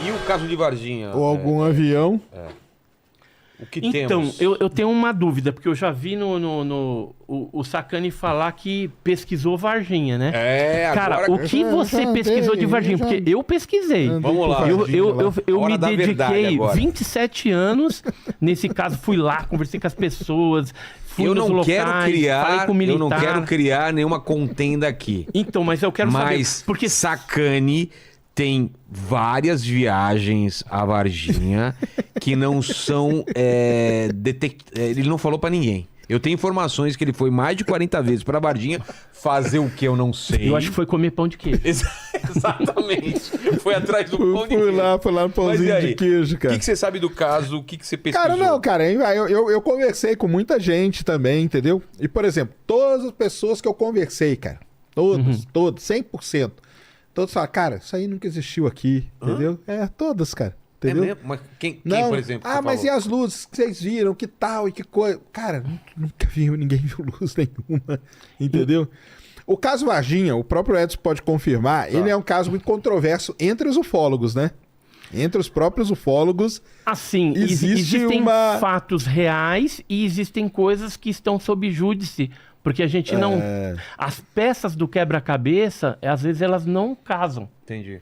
E o caso de Varginha? Ou algum avião. O que Então, temos? eu tenho uma dúvida, porque eu já vi o Sacani falar que pesquisou Varginha, né? Agora... Cara, o que você pesquisou de Varginha? Porque eu pesquisei. Vamos lá. Eu me dediquei agora. 27 anos, nesse caso fui lá, conversei com as pessoas, fui Eu nos não locais, falei com o militar. Eu não quero criar nenhuma contenda aqui. Então, mas eu quero saber, porque Sacani tem várias viagens a Varginha que não são ele não falou pra ninguém. Eu tenho informações que ele foi mais de 40 vezes pra Varginha fazer o que eu não sei. eu acho que foi comer pão de queijo. Exatamente. Foi atrás do pão de Fui queijo. lá no pãozinho de queijo, O cara. que você sabe do caso? O que você pesquisou? Cara, não, cara, eu conversei com muita gente também, entendeu? E, por exemplo, todas as pessoas que eu conversei, cara, todos, 100%, todos falaram, cara, isso aí nunca existiu aqui, entendeu? Todas, cara, entendeu? É mesmo? Mas quem por exemplo? Ah, mas e as luzes que vocês viram, que tal e que coisa? Cara, nunca vi, ninguém viu luz nenhuma, entendeu? O caso Varginha, o próprio Edson pode confirmar, ele é um caso muito controverso entre os ufólogos, né? Entre os próprios ufólogos. Assim, existe existem fatos reais e existem coisas que estão sob júdice, porque a gente não... As peças do quebra-cabeça, às vezes elas não casam. Entendi.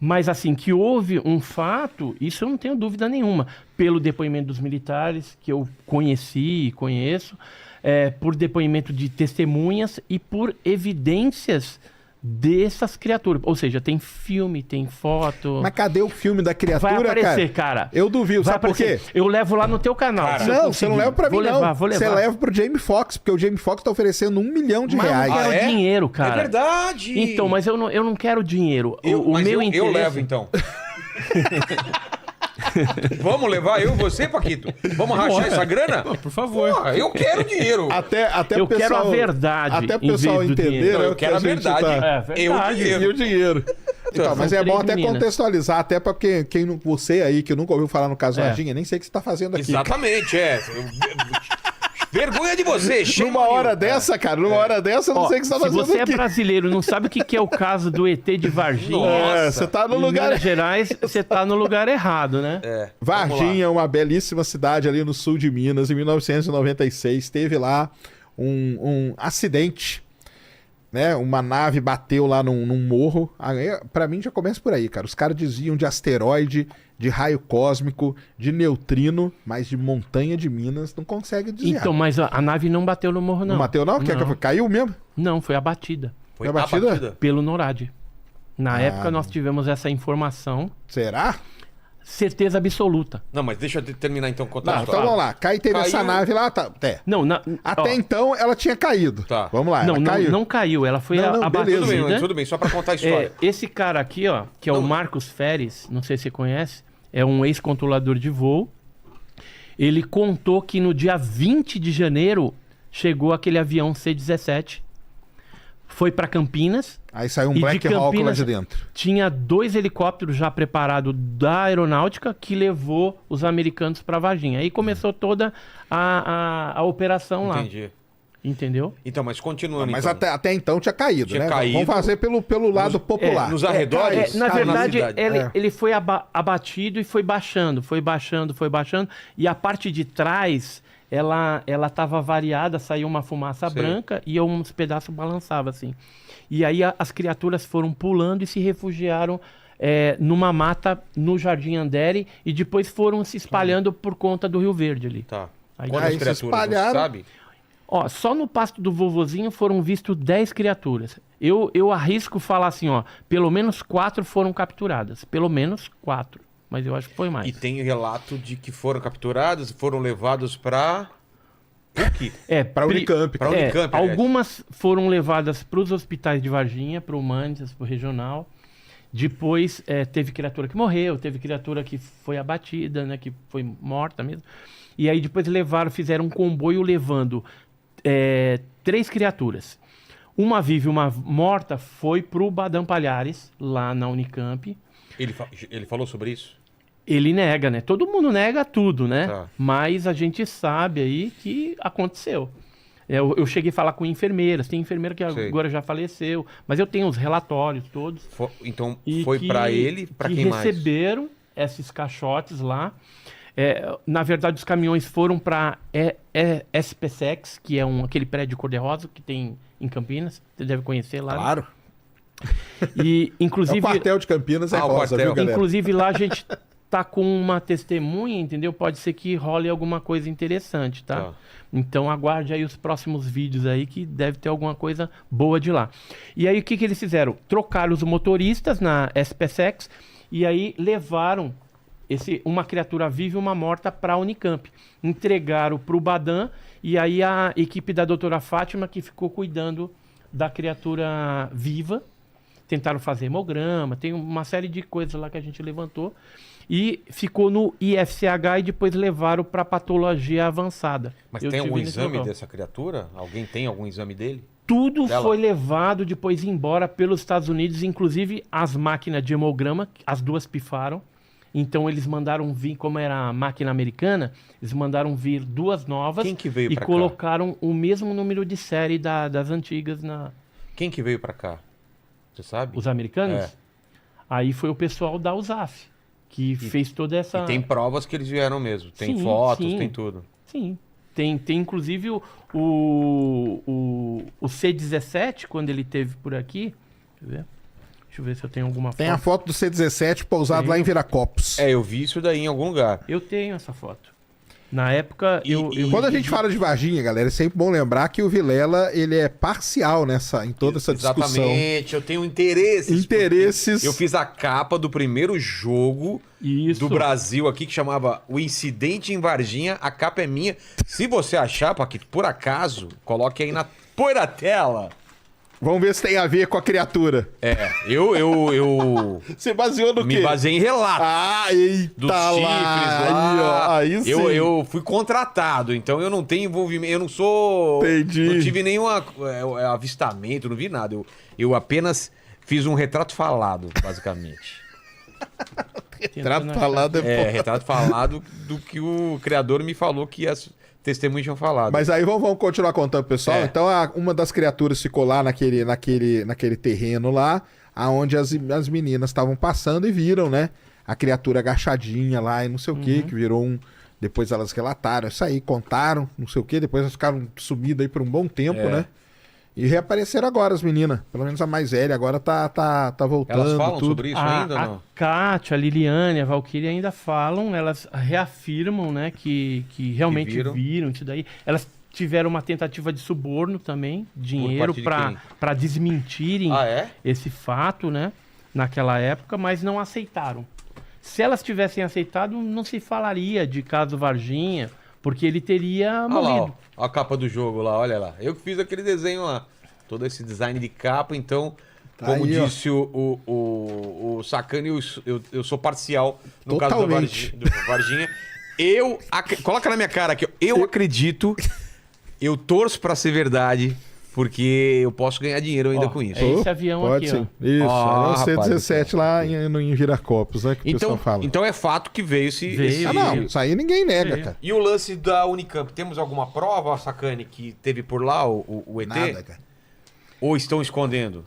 Mas assim, que houve um fato, isso eu não tenho dúvida nenhuma. Pelo depoimento dos militares, que eu conheci e conheço, por depoimento de testemunhas e por evidências dessas criaturas. Ou seja, tem filme, tem foto. Mas cadê o filme da criatura, vai aparecer, cara? Eu duvido, sabe por quê? Eu levo lá no teu canal. Cara, Não, você não leva pra mim, vou não. levar, vou levar. Você leva pro Jamie Foxx, porque o Jamie Foxx tá oferecendo R$1 milhão de Mas reais. eu não quero é? dinheiro, cara. É verdade. Então, mas eu não quero dinheiro. Mas meu eu interesse... levo, então. Vamos levar eu e você, Paquito? Vamos rachar essa grana? Por favor. Porra, eu quero dinheiro. Até Eu o pessoal, quero a verdade. Até o em pessoal vez do entender, dinheiro. né, Eu o que quero a gente verdade. tá- É verdade. Eu E dinheiro. o dinheiro. Então, mas é São bom três até meninas. contextualizar, até pra quem não, você aí que nunca ouviu falar no caso Varginha, nem sei o que você tá fazendo aqui. Exatamente, Vergonha de você, shame Numa on hora you. dessa, cara, numa hora dessa, eu não Ó, sei o que você tá se fazendo você é aqui. brasileiro e não sabe o que é o caso do ET de Varginha, Nossa. Você tá no em lugar... Minas Gerais, você tá no lugar errado, né? Varginha é uma belíssima cidade ali no sul de Minas. Em 1996 teve lá um acidente, né? Uma nave bateu lá num morro. Aí, pra mim já começa por aí, cara. Os caras diziam de asteroide, de raio cósmico, de neutrino, mas de montanha de Minas não consegue desviar. Então, mas a nave não bateu no morro, não. não bateu não? Não. Caiu mesmo? Não, foi abatida Foi Foi abatida? pelo NORAD. Na época nós tivemos essa informação, Será? certeza absoluta. Não, mas deixa eu terminar então contar Não, a então história. vamos lá. Teve essa Caiu. nave lá, tá. Não, Até então ela tinha caído. Tá. Vamos lá, não, ela não, caiu. não caiu, ela foi Não, abatida. beleza. Tudo bem, só pra contar a história. Esse cara aqui, ó, que é o Marcos Feres, não sei se você conhece, é um ex-controlador de voo. Ele contou que no dia 20 de janeiro chegou aquele avião C-17, foi para Campinas. Aí saiu um E de Black Hawk lá Campinas- de dentro. Tinha 2 helicópteros já preparados da aeronáutica que levou os americanos para Varginha. Aí começou toda a operação lá. Entendi. Entendeu? Então, mas continuando. Mas então. até então tinha caído, Tinha né? caído. Vamos fazer pelo lado popular. nos arredores? caiu. Na Cara, verdade, na cidade. ele foi abatido e foi baixando. E a parte de trás, ela estava variada, saiu uma fumaça Sei. branca e uns pedaços balançavam assim. E aí as criaturas foram pulando e se refugiaram numa mata no Jardim Andere e depois foram se espalhando por conta do Rio Verde ali. Tá. Aí Quantas se criaturas, você espalharam. sabe? Ó, só no pasto do vovozinho foram vistos 10 criaturas. Eu arrisco falar assim, ó, pelo menos 4 foram capturadas. Pelo menos 4. Mas eu acho que foi mais. E tem relato de que foram capturados, foram levados pra... PUC? Pra Unicamp. Pra Unicamp, aliás. algumas foram levadas para os hospitais de Varginha, para o Humanitas, para o Regional. Depois teve criatura que morreu, teve criatura que foi abatida, né, que foi morta mesmo. E aí depois fizeram um comboio levando 3 criaturas. Uma viva e uma morta foi pro Badam Palhares, lá na Unicamp. Ele falou sobre isso? Ele nega, né? Todo mundo nega tudo, né? Tá. Mas a gente sabe aí que aconteceu. Eu cheguei a falar com enfermeiras. Tem enfermeira que Sei. agora já faleceu. Mas eu tenho os relatórios todos. Então E foi que- pra ele, pra que quem mais? receberam esses caixotes lá. Na verdade, os caminhões foram para SPSEX, que é aquele prédio cor-de-rosa que tem em Campinas. Você deve conhecer lá. Claro. E, inclusive, O quartel de Campinas é o rosa, quartel. viu, galera? inclusive lá a gente tá com uma testemunha, entendeu? Pode ser que role alguma coisa interessante, tá? Tá. Então aguarde aí os próximos vídeos aí que deve ter alguma coisa boa de lá. E aí o que eles fizeram? Trocaram os motoristas na SPSEX e aí levaram uma criatura viva e uma morta para a Unicamp. Entregaram para o Badan e aí a equipe da doutora Fátima que ficou cuidando da criatura viva. Tentaram fazer hemograma, tem uma série de coisas lá que a gente levantou. E ficou no IFCH e depois levaram para patologia avançada. Mas Eu tem algum tive nesse exame local. dessa criatura? Alguém tem algum exame dele? Tudo dela? foi levado depois embora pelos Estados Unidos, inclusive as máquinas de hemograma, as duas pifaram. Então eles mandaram vir, como era a máquina americana, eles mandaram vir duas novas. Quem que veio e pra cá? colocaram o mesmo número de série das antigas na. Quem que veio pra cá? Você sabe? Os americanos? É. Aí foi o pessoal da USAF, que fez toda essa. E tem provas que eles vieram mesmo. Tem Sim, fotos, sim. tem tudo. Sim. Tem inclusive o C-17, quando ele teve por aqui. Deixa eu ver se eu tenho alguma Tem a foto. foto do C-17 pousado lá em Viracopos. É, eu vi isso daí em algum lugar. Eu tenho essa foto. Na época, E- eu Quando a gente fala de Varginha, galera, é sempre bom lembrar que o Vilela, ele é parcial em toda essa discussão. Exatamente, eu tenho interesses. Interesses. Eu fiz a capa do primeiro jogo Isso. do Brasil aqui, que chamava O Incidente em Varginha. A capa é minha. Se você achar, Paquito, por acaso, coloque aí põe na tela. Vamos ver se tem a ver com a criatura. Eu Você baseou no me quê? baseei em relatos. Ah, eita Dos lá. chifres lá. Aí sim. Eu fui contratado, então eu não tenho envolvimento, eu não sou... Entendi. Não tive nenhum avistamento, não vi nada. Eu apenas fiz um retrato falado, basicamente. Retrato falado é bom. Retrato falado do que o criador me falou que as testemunhas tinham falado. Mas aí vamos continuar contando, pessoal. É. Então, uma das criaturas ficou lá naquele terreno lá, aonde as meninas estavam passando e viram, né? A criatura agachadinha lá e não sei o que virou um... Depois elas relataram isso aí, contaram, não sei o que, depois elas ficaram sumidas aí por um bom tempo, né? E reapareceram agora as meninas. Pelo menos a mais velha agora tá voltando. Elas falam tudo. sobre isso ainda ou a não? Kátia, a Liliane, a Valkyria ainda falam, elas reafirmam, né, que realmente viram. viram isso daí. Elas tiveram uma tentativa de suborno também, dinheiro, parte de para desmentirem Ah, é? esse fato, né, naquela época, mas não aceitaram. Se elas tivessem aceitado, não se falaria de caso Varginha, porque ele teria Olha lá, morrido. ó, a capa do jogo lá, olha lá. Eu que fiz aquele desenho lá. Todo esse design de capa, então, Tá como aí, ó. disse o Sacani, eu sou parcial no caso Totalmente. do Varginha. Coloca na minha cara aqui, ó. Eu acredito, eu torço pra ser verdade, porque eu posso ganhar dinheiro ainda Ó, com isso. é esse avião Pode aqui, sim. ó. Isso, Ah, é o rapaz, C-17 lá em Viracopos, né? Que o pessoal fala. Então é fato que veio esse... Veio. esse- Ah, não, isso aí ninguém nega, Veio. cara. E o lance da Unicamp, temos alguma prova, Sacani, que teve por lá o ET? Nada, cara. Ou estão escondendo?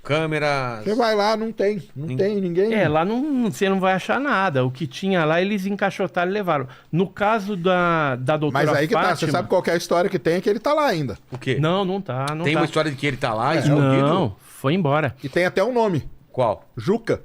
Câmeras... Você vai lá, não tem ninguém. Lá você não vai achar nada. O que tinha lá, eles encaixotaram e levaram. No caso da doutora Mas aí que tá, Fátima... você sabe qual que é a história que tem, é que ele tá lá ainda. O quê? Não tá. Não Tem tá. uma história de que ele tá lá, escondido? Não, foi embora. E tem até um nome, Qual? Juca.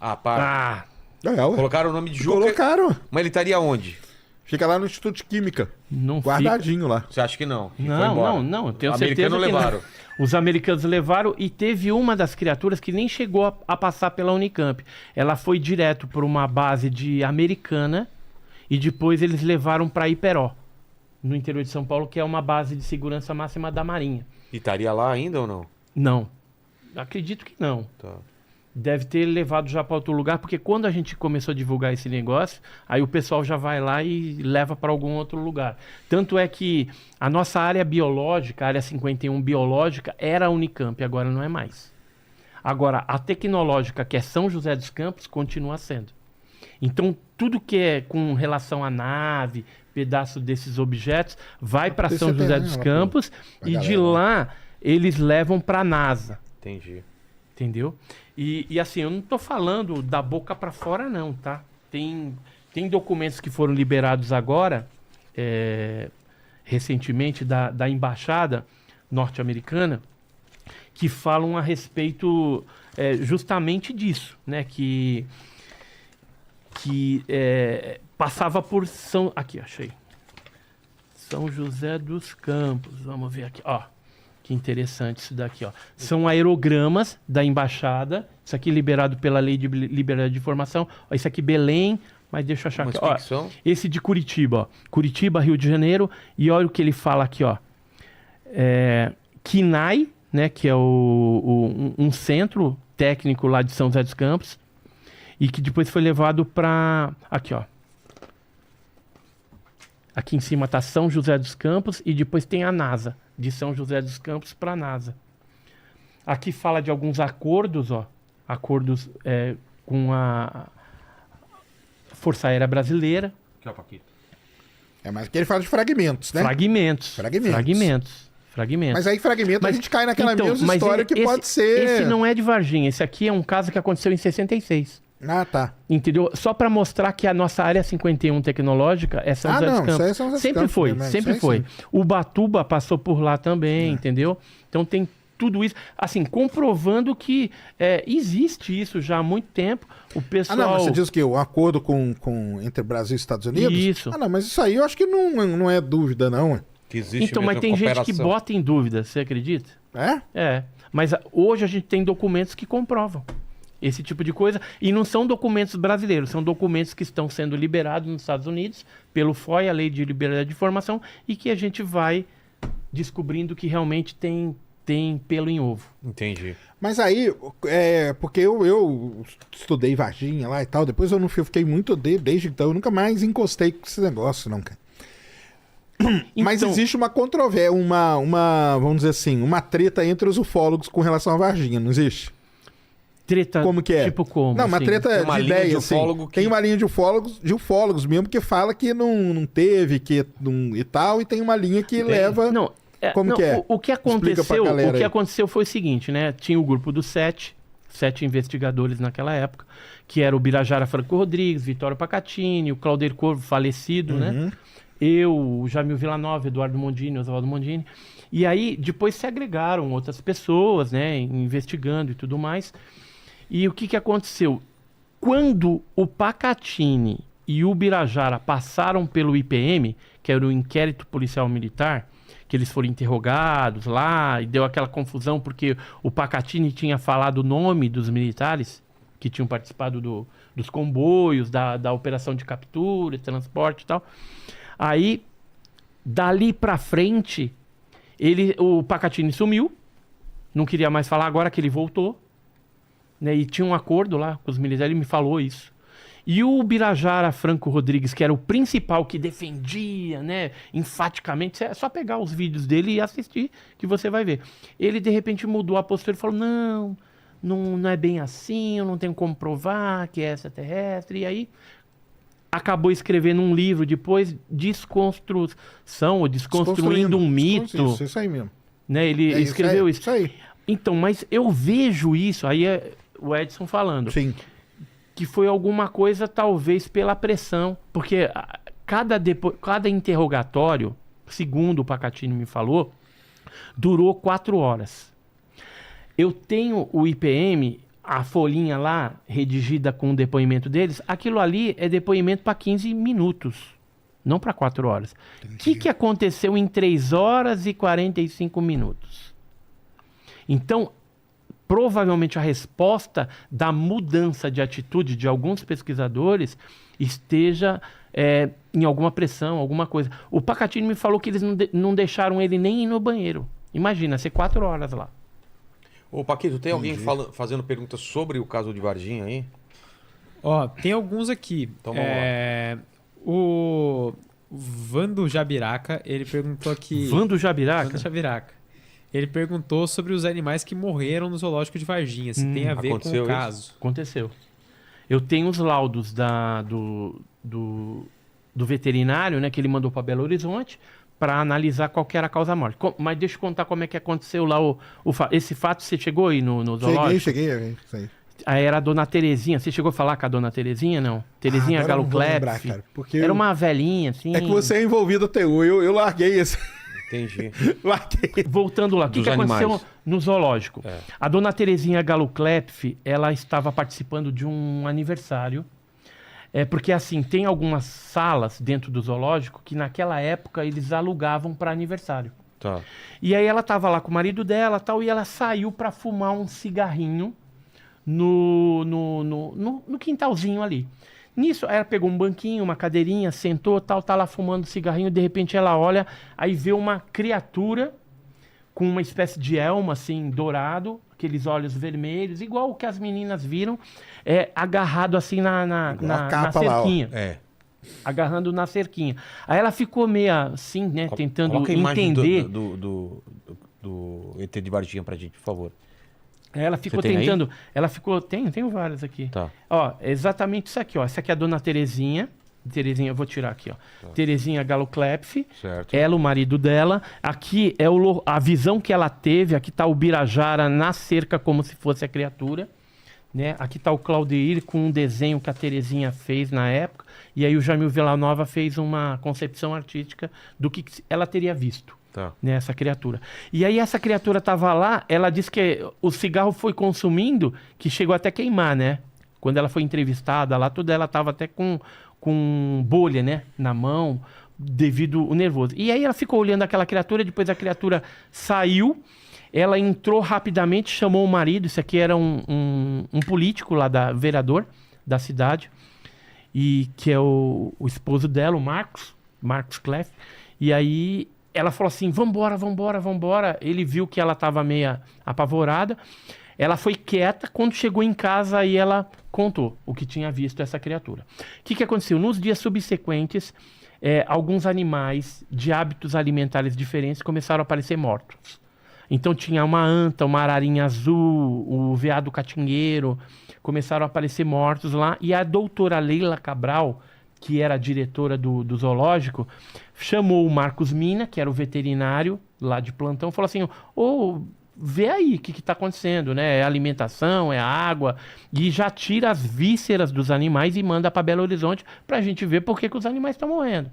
Ah, para. Ah, É, ué. Colocaram o nome de Juca, Colocaram. mas ele estaria onde? Fica lá no Instituto de Química, não fica... guardadinho lá. Você acha que não? Que foi Não, embora? não, eu tenho Os certeza americanos que levaram. não. Os americanos levaram e teve uma das criaturas que nem chegou a passar pela Unicamp. Ela foi direto para uma base de Americana e depois eles levaram para Iperó, no interior de São Paulo, que é uma base de segurança máxima da Marinha. E estaria lá ainda ou não? Não, acredito que não. Tá. Deve ter levado já para outro lugar, porque quando a gente começou a divulgar esse negócio, aí o pessoal já vai lá e leva para algum outro lugar. Tanto é que a nossa área biológica, a área 51 biológica, era a Unicamp, agora não é mais. Agora, a tecnológica, que é São José dos Campos, continua sendo. Então, tudo que é com relação à nave, pedaço desses objetos, vai para São José dos Campos e de lá eles levam para a NASA. Entendi. Entendeu? E assim, eu não tô falando da boca pra fora não, tá? Tem documentos que foram liberados agora, recentemente, da embaixada norte-americana, que falam a respeito justamente disso, né? Que passava por São... Aqui, achei. São José dos Campos. Vamos ver aqui, ó. Que interessante isso daqui, ó. São aerogramas da embaixada. Isso aqui liberado pela Lei de Liberdade de Informação. Ó, isso aqui Belém, mas deixa eu achar aqui. Ó, esse de Curitiba, ó. Curitiba, Rio de Janeiro. E olha o que ele fala aqui, ó. KINAI, né, que é um centro técnico lá de São José dos Campos. E que depois foi levado para... Aqui, ó. Aqui em cima tá São José dos Campos e depois tem a NASA. De São José dos Campos para a NASA. Aqui fala de alguns acordos, ó. Acordos com a Força Aérea Brasileira. Aqui, ó, Paquito. Mas aqui ele fala de fragmentos, né? Fragmentos. Mas aí fragmento a gente cai naquela mesma história que pode ser... Esse não é de Varginha. Esse aqui é um caso que aconteceu em 66. Ah, tá. Entendeu? Só para mostrar que a nossa área 51 tecnológica é São José dos Campos. Isso aí é São José dos Sempre Campos, foi, né? sempre Isso foi. aí, Ubatuba passou por lá também, entendeu? Então tem tudo isso, assim, comprovando que existe isso já há muito tempo. O pessoal... Ah, não, mas você diz que o acordo entre Brasil e Estados Unidos? Isso. Ah, não, mas isso aí eu acho que não é dúvida, não. Que existe então, mas tem gente que bota em dúvida, você acredita? É? Mas hoje a gente tem documentos que comprovam esse tipo de coisa. E não são documentos brasileiros, são documentos que estão sendo liberados nos Estados Unidos pelo FOI, a Lei de Liberdade de Informação, e que a gente vai descobrindo que realmente tem pelo em ovo. Entendi. Mas aí, porque eu estudei Varginha lá e tal, depois eu fiquei muito desde então, eu nunca mais encostei com esse negócio, não, cara. Mas existe uma controvérsia, vamos dizer assim, uma treta entre os ufólogos com relação a Varginha, não existe? Treta, como que é? Tipo como? Não, uma assim? treta uma de linha ideia, de assim. ufólogo que... Tem uma linha de ufólogos mesmo que fala que não teve, e tal, e tem uma linha que leva... Não, como que é? O que aconteceu foi o seguinte, né? Tinha o grupo dos 7 investigadores naquela época, que era o Birajara Franco Rodrigues, Vitório Pacatini, o Claudir Corvo, falecido, né? Eu, o Jamil Villanova, Eduardo Mondini, Oswaldo Mondini. E aí, depois se agregaram outras pessoas, né? Investigando e tudo mais. E o que aconteceu? Quando o Pacatini e o Birajara passaram pelo IPM, que era o Inquérito Policial Militar, que eles foram interrogados lá, e deu aquela confusão, porque o Pacatini tinha falado o nome dos militares que tinham participado dos comboios, da operação de captura, transporte e tal. Aí, dali pra frente, o Pacatini sumiu, não queria mais falar, agora que ele voltou, né, e tinha um acordo lá com os militares, ele me falou isso. E o Birajara Franco Rodrigues, que era o principal que defendia, né, enfaticamente, é só pegar os vídeos dele e assistir que você vai ver. Ele, de repente, mudou a postura e falou, não é bem assim, eu não tenho como provar que é extraterrestre, e aí... acabou escrevendo um livro depois, Desconstrução, ou Desconstruindo um Mito. Isso aí mesmo. Né? Ele escreveu isso. Isso aí. Então, mas eu vejo isso, aí é o Edson falando, Sim. que foi alguma coisa talvez pela pressão, porque cada interrogatório, segundo o Pacatini me falou, durou 4 horas. Eu tenho o IPM... a folhinha lá, redigida com o depoimento deles, aquilo ali é depoimento para 15 minutos, não para 4 horas. O que aconteceu em 3 horas e 45 minutos? Então, provavelmente a resposta da mudança de atitude de alguns pesquisadores esteja em alguma pressão, alguma coisa. O Pacatini me falou que eles não deixaram ele nem ir no banheiro. Imagina, ser 4 horas lá. Ô, Paquito, tem alguém fazendo perguntas sobre o caso de Varginha aí? Ó, tem alguns aqui. Então vamos lá. O Vando Jabiraca, ele perguntou aqui... Vando Jabiraca? Vando Jabiraca. Ele perguntou sobre os animais que morreram no zoológico de Varginha, se tem a ver com o caso. Aconteceu. Eu tenho os laudos do veterinário, né, que ele mandou para Belo Horizonte, para analisar qual que era a causa-morte. Mas deixa eu contar como é que aconteceu lá esse fato. Você chegou aí no zoológico? Cheguei. Aí era a dona Terezinha. Você chegou a falar com a dona Terezinha, não? Terezinha Galo Clepf. Era uma velhinha, assim. É que você é envolvido até hoje. Eu larguei esse. Entendi. Larguei. Voltando lá, o que aconteceu no zoológico? A dona Terezinha Galo Clepf, ela estava participando de um aniversário. Porque, assim, tem algumas salas dentro do zoológico que naquela época eles alugavam para aniversário. Tá. E aí ela tava lá com o marido dela tal, e ela saiu para fumar um cigarrinho no quintalzinho ali. Nisso, ela pegou um banquinho, uma cadeirinha, sentou, tal, tá lá fumando cigarrinho, de repente ela olha, aí vê uma criatura com uma espécie de elmo, assim, dourado, aqueles olhos vermelhos, igual o que as meninas viram, agarrado assim na cerquinha. Agarrando na cerquinha. Aí ela ficou meio assim, né, tentando entender. Do ET de Varginha pra gente, por favor. Ela ficou tentando. Aí? Ela ficou. Tenho várias aqui. Tá. Ó, exatamente isso aqui, ó. Essa aqui é a dona Terezinha. Terezinha, eu vou tirar aqui, ó. Tá. Terezinha Galo Clepf. Certo. Ela, o marido dela. Aqui é a visão que ela teve. Aqui tá o Birajara na cerca, como se fosse a criatura. Né? Aqui tá o Claudeir com um desenho que a Terezinha fez na época. E aí o Jamil Villanova fez uma concepção artística do que ela teria visto. Tá. Né, essa criatura. E aí essa criatura tava lá, ela disse que o cigarro foi consumindo, que chegou até queimar, né? Quando ela foi entrevistada lá, tudo ela tava até com bolha, né? Na mão, devido ao nervoso. E aí ela ficou olhando aquela criatura, depois a criatura saiu, ela entrou rapidamente, chamou o marido, isso aqui era um político lá, vereador da cidade, e que é o esposo dela, o Marcos Clepf, e aí ela falou assim, vambora. Ele viu que ela estava meio apavorada. Ela foi quieta. Quando chegou em casa, aí ela contou o que tinha visto essa criatura. O que aconteceu? Nos dias subsequentes, alguns animais de hábitos alimentares diferentes começaram a aparecer mortos. Então tinha uma anta, uma ararinha azul, o veado catingueiro, começaram a aparecer mortos lá. E a doutora Leila Cabral, que era a diretora do zoológico, chamou o Marcos Mina, que era o veterinário lá de plantão, falou assim, vê aí o que está acontecendo, né? É alimentação, é água, e já tira as vísceras dos animais e manda para Belo Horizonte para a gente ver por que os animais estão morrendo.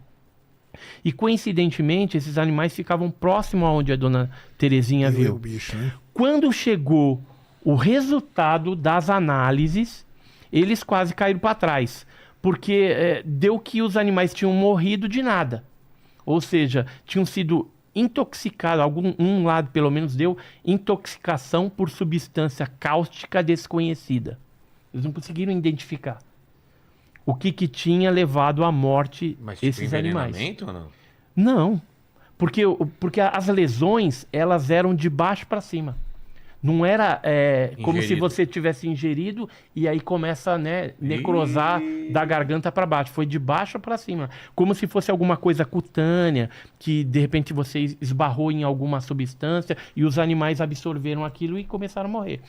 E coincidentemente, esses animais ficavam próximo aonde a dona Terezinha viu. O bicho, né? Quando chegou o resultado das análises, eles quase caíram para trás. Porque deu que os animais tinham morrido de nada. Ou seja, tinham sido intoxicados, um lado pelo menos deu intoxicação por substância cáustica desconhecida. Eles não conseguiram identificar o que tinha levado à morte esses animais. Ou não? Não, porque as lesões elas eram de baixo para cima. Não era como se você tivesse ingerido e aí começa a necrosar da garganta para baixo. Foi de baixo para cima. Como se fosse alguma coisa cutânea, que de repente você esbarrou em alguma substância e os animais absorveram aquilo e começaram a morrer.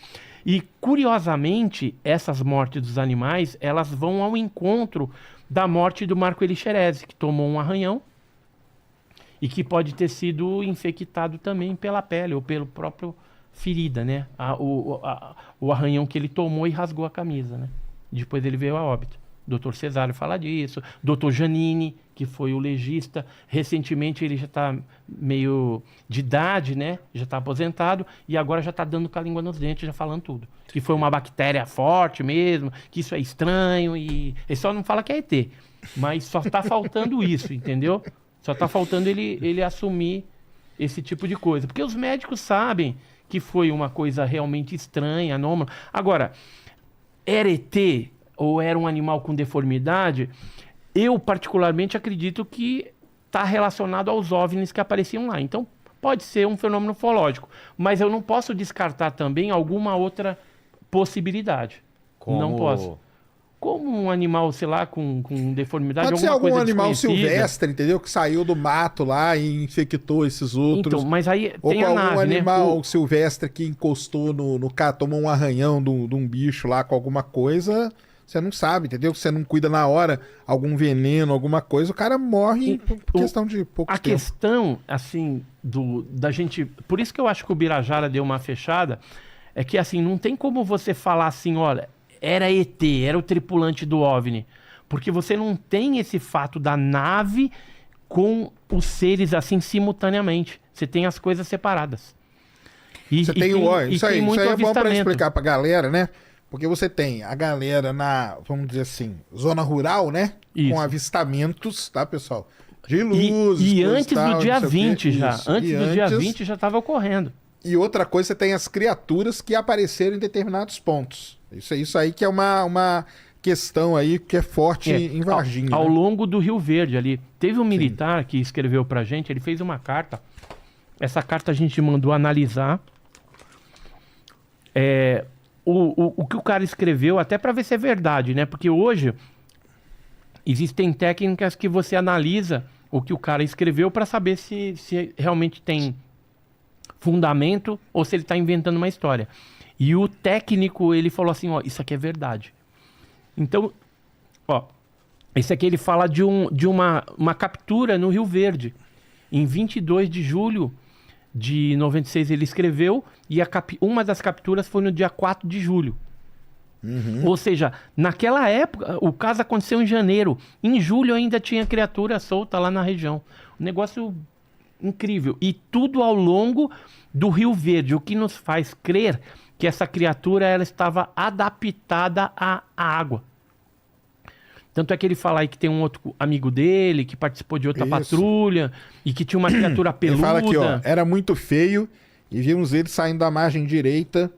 E, curiosamente, essas mortes dos animais, elas vão ao encontro da morte do Marco Elixerese, que tomou um arranhão e que pode ter sido infectado também pela pele ou pelo próprio ferida, né? O arranhão que ele tomou e rasgou a camisa, né? Depois ele veio a óbito. Dr. Cesário fala disso. Dr. Janine, que foi o legista, recentemente ele já está meio de idade, né? Já está aposentado e agora já está dando com a língua nos dentes, já falando tudo. Que foi uma bactéria forte mesmo, que isso é estranho e... Ele só não fala que é ET, mas só está faltando isso, entendeu? Só está faltando ele assumir esse tipo de coisa. Porque os médicos sabem que foi uma coisa realmente estranha, anômala. Agora, era ET ou era um animal com deformidade? Eu, particularmente, acredito que está relacionado aos OVNIs que apareciam lá. Então, pode ser um fenômeno ufológico. Mas eu não posso descartar também alguma outra possibilidade. Não posso. Como um animal, sei lá, com deformidade, pode ser alguma algum coisa animal desconhecida. Silvestre, entendeu? Que saiu do mato lá e infectou esses outros. Então, mas aí ou tem a algum nave, animal né? silvestre que encostou no cara, tomou um arranhão de um bicho lá com alguma coisa, você não sabe, entendeu? Você não cuida na hora, algum veneno, alguma coisa, o cara morre por questão de pouco tempo. A questão, assim, da gente... Por isso que eu acho que o Birajara deu uma fechada. é que assim, não tem como você falar assim, olha, era ET, era o tripulante do OVNI. Porque você não tem esse fato da nave com os seres assim simultaneamente. Você tem as coisas separadas. Isso aí é bom para explicar pra galera, né? Porque você tem a galera na, vamos dizer assim, zona rural, né? Isso. Com avistamentos, tá, pessoal? De luzes. E antes do dia 20 já. Antes do dia 20 já estava ocorrendo. E outra coisa, você tem as criaturas que apareceram em determinados pontos. Isso aí que é uma questão aí que é forte em Varginha. Ao longo do Rio Verde ali. Teve um militar que escreveu pra gente, ele fez uma carta. Essa carta a gente mandou analisar. O que o cara escreveu, até para ver se é verdade, né? Porque hoje existem técnicas que você analisa o que o cara escreveu para saber se realmente tem fundamento ou se ele está inventando uma história. E o técnico, ele falou assim, ó, isso aqui é verdade. Então, ó, esse aqui ele fala de uma captura no Rio Verde. Em 22 de julho de 96 ele escreveu e uma das capturas foi no dia 4 de julho. Ou seja, naquela época, o caso aconteceu em janeiro. Em julho ainda tinha criatura solta lá na região. Um negócio incrível. E tudo ao longo do Rio Verde, o que nos faz crer que essa criatura ela estava adaptada à água. Tanto é que ele fala aí que tem um outro amigo dele que participou de outra patrulha e que tinha uma criatura peluda. Ele fala aqui, ó, era muito feio e vimos ele saindo da margem direita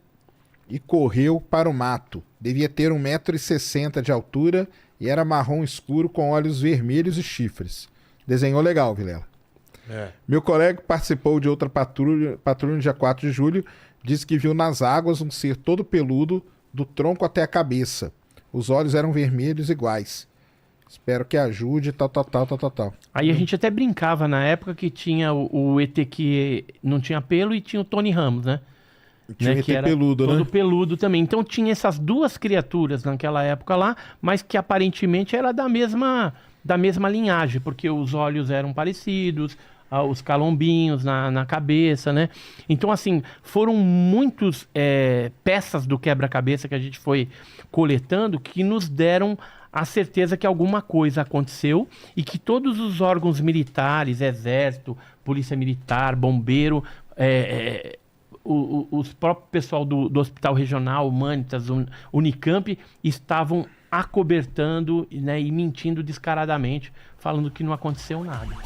e correu para o mato. Devia ter 1,60 m de altura e era marrom escuro com olhos vermelhos e chifres. Desenhou legal, Vilela. Meu colega participou de outra patrulha no dia 4 de julho, disse que viu nas águas um ser todo peludo, do tronco até a cabeça. Os olhos eram vermelhos iguais. Espero que ajude, tal. Aí a gente até brincava na época que tinha o ET que não tinha pelo e tinha o Tony Ramos, né? Tinha né? ET peludo, todo né? peludo também. Então tinha essas duas criaturas naquela época lá, mas que aparentemente era da mesma linhagem, porque os olhos eram parecidos, os calombinhos na cabeça, né? Então, assim, foram muitas peças do quebra-cabeça que a gente foi coletando que nos deram a certeza que alguma coisa aconteceu e que todos os órgãos militares, Exército, Polícia Militar, Bombeiro, os próprios pessoal do Hospital Regional, Humanitas, Unicamp, estavam acobertando, né, e mentindo descaradamente, falando que não aconteceu nada.